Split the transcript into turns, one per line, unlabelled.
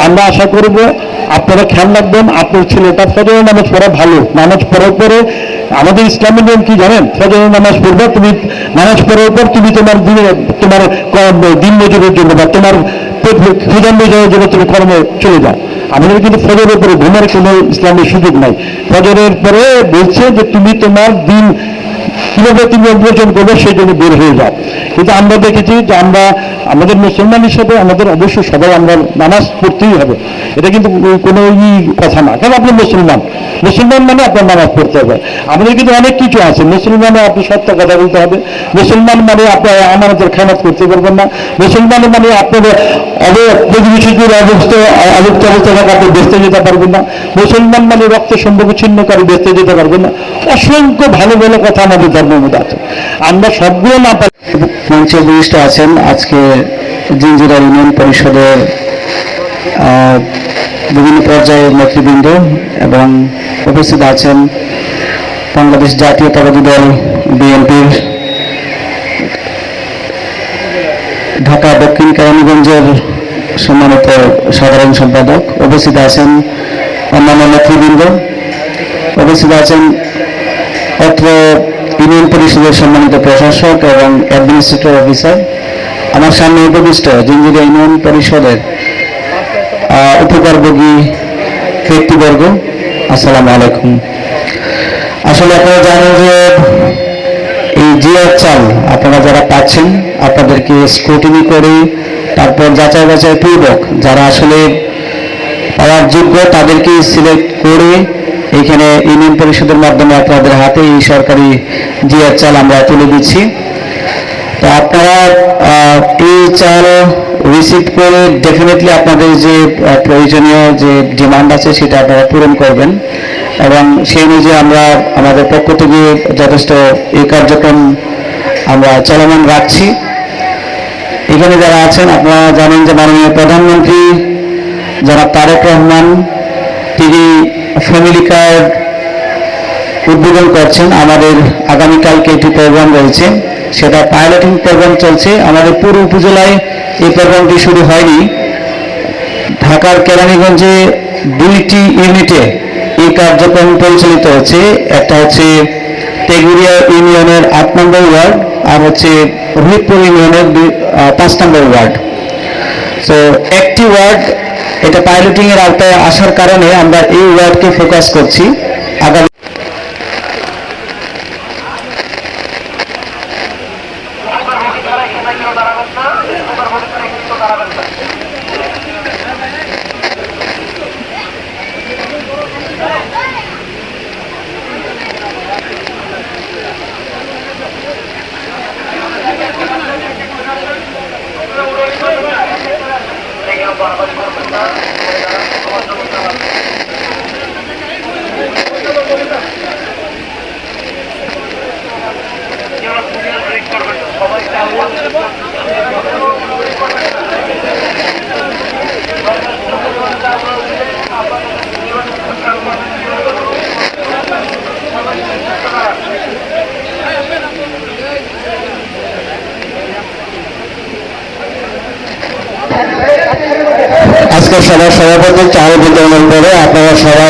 আমরা আশা করব আপনারা খেয়াল রাখবেন, আপনার ছেলেটা ফজরের নামাজ পড়া ভালো, নামাজ পড়ার পরে আমাদের ইসলামের নিয়ম কি জানেন? ফজরের নামাজ পড়বে, তুমি নামাজ পড়ার পর তুমি তোমার দিন মজুরের জন্য বা তোমার ক্ষুদা মজুরের জন্য তুমি কর্মে চলে যাও। আমাদের কিন্তু ফজরের পরে ঘুমের কোনো ইসলামের সুযোগ নাই। ফজরের পরে বলছে যে তুমি তোমার দিন কিভাবে তুমি অর্জন করবে সেই জন্য বের হয়ে যাও। কিন্তু আমরা দেখেছি যে আমরা আমাদের মুসলমান হিসাবে আমাদের অবশ্যই সবাই আমরা নামাজ পড়তেই হবে, এটা কিন্তু কোনো কথা না। কারণ আপনি মুসলমান, মুসলমান মানে আপনার নামাজ পড়তে হবে। আমাদের কিন্তু অনেক কিছু আছে, মুসলমানে আপনি সত্য কথা বলতে হবে, মুসলমান মানে আপনার আমাদের খেয়ানত করতে পারবেন না, মুসলমান মানে আপনার প্রতিবেশীদের অবস্থা থাকা আপনি বেঁচতে যেতে পারবেন না, মুসলমান মানে রক্ত সম্পর্ক ছিন্নকারী বেঁচতে যেতে পারবেন না। অসংখ্য ভালো ভালো কথা আমাদের ধর্মের মধ্যে আছে, আমরা সবগুলো না পারি।
মঞ্চে উপবিষ্ট আছেন আজকে জিঞ্জিরা ইউনিয়ন পরিষদের বিভিন্ন পর্যায়ের নেতৃবৃন্দ এবং উপস্থিত আছেন বাংলাদেশ জাতীয়তাবাদী দল বিএনপির ঢাকা দক্ষিণ কেরানীগঞ্জের সম্মানিত সাধারণ সম্পাদক, উপস্থিত আছেন অন্যান্য নেতৃবৃন্দ, উপস্থিত আছেন অত্র ইউনিয়ন পরিষদের সম্মানিত প্রশাসক এবং অ্যাডমিনিস্ট্রেটর অফিসার, আমার সামনে উপবিষ্ট জিঞ্জিরা ইউনিয়ন পরিষদের উপকারভোগী ব্যক্তিবর্গ, আসসালামু আলাইকুম। আসলে আপনারা জানেন যে এই জিয়ার চাল আপনারা যারা পাচ্ছেন আপনাদেরকে স্ক্রুটিনি করে তারপর যাচাই বাছাই পূর্বক যারা আসলে পাওয়ার যোগ্য তাদেরকে সিলেক্ট করে এখানে ইউনিয়ন পরিষদের মাধ্যমে আপনাদের হাতে এই সরকারি জিয়ার চাল আমরা তুলে দিচ্ছি। তো আপনারা এই চাল রিসিভ করে ডেফিনেটলি আপনাদের যে প্রয়োজনীয় যে ডিমান্ড আছে সেটা আপনারা পূরণ করবেন এবং সেই অনুযায়ী আমরা আমাদের পক্ষ থেকে যথেষ্ট এই কার্যক্রম আমরা চলমান রাখছি। এখানে যারা আছেন আপনারা জানেন যে মাননীয় প্রধানমন্ত্রী যারা তারেক রহমান তিনি ফ্যামিলি কার্ড উদ্বোধন করছেন। আমাদের আগামীকালকে একটি প্রোগ্রাম রয়েছে, সেটা পাইলটিং প্রোগ্রাম চলছে। আমাদের পুরো উপজেলায় এই প্রোগ্রামটি শুরু হয়নি, ঢাকার কেরানীগঞ্জে 2টি ইউনিটে এই কার্যক্রম পরিচালিত হচ্ছে। একটা হচ্ছে তেগুরিয়া ইউনিয়নের 8 নম্বর ওয়ার্ড আর হচ্ছে রোহিতপুর ইউনিয়নের 5 নম্বর ওয়ার্ড। তো একটি ওয়ার্ড এটা পাইলটিং এর আওতায় আসার কারণে আমরা এই ওয়ার্ডকে ফোকাস করছি। আগামী আজকে সভাপতি চাল বিতরণের পরে আপনারা সবাই